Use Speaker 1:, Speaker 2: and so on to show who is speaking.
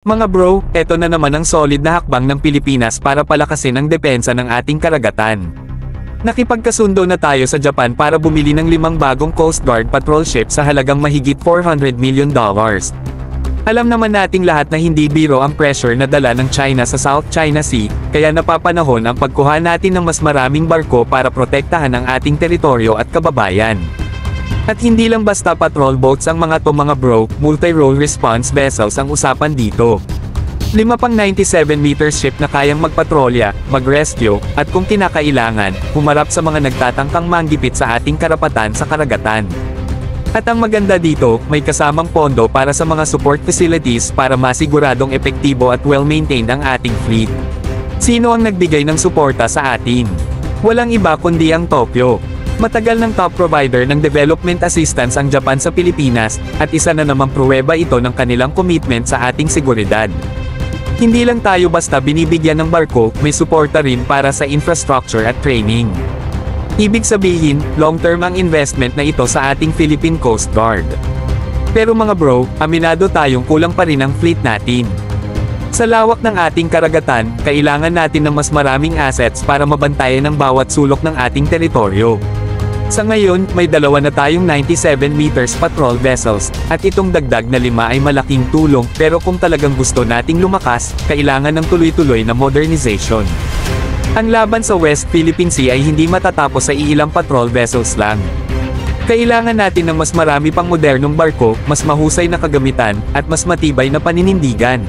Speaker 1: Mga bro, eto na naman ang solid na hakbang ng Pilipinas para palakasin ang depensa ng ating karagatan. Nakipagkasundo na tayo sa Japan para bumili ng 5 bagong Coast Guard patrol ship sa halagang mahigit $400 million. Alam naman nating lahat na hindi biro ang pressure na dala ng China sa South China Sea, kaya napapanahon ang pagkuha natin ng mas maraming barko para protektahan ang ating teritoryo at kababayan. At hindi lang basta patrol boats ang mga bro, multi-role response vessels ang usapan dito. 5 pang 97-meter ship na kayang magpatrolya, mag-rescue, at kung kinakailangan, humarap sa mga nagtatangkang manggipit sa ating karapatan sa karagatan. At ang maganda dito, may kasamang pondo para sa mga support facilities para masiguradong epektibo at well-maintained ang ating fleet. Sino ang nagbigay ng suporta sa atin? Walang iba kundi ang Tokyo. Matagal ng top provider ng development assistance ang Japan sa Pilipinas, at isa na namang pruweba ito ng kanilang commitment sa ating seguridad. Hindi lang tayo basta binibigyan ng barko, may suporta rin para sa infrastructure at training. Ibig sabihin, long-term ang investment na ito sa ating Philippine Coast Guard. Pero mga bro, aminado tayong kulang pa rin ang fleet natin. Sa lawak ng ating karagatan, kailangan natin ng mas maraming assets para mabantayan ang bawat sulok ng ating teritoryo. Sa ngayon, may 2 na tayong 97 meters patrol vessels, at itong dagdag na 5 ay malaking tulong, pero kung talagang gusto nating lumakas, kailangan ng tuloy-tuloy na modernization. Ang laban sa West Philippine Sea ay hindi matatapos sa iilang patrol vessels lang. Kailangan natin ng mas marami pang modernong barko, mas mahusay na kagamitan, at mas matibay na paninindigan.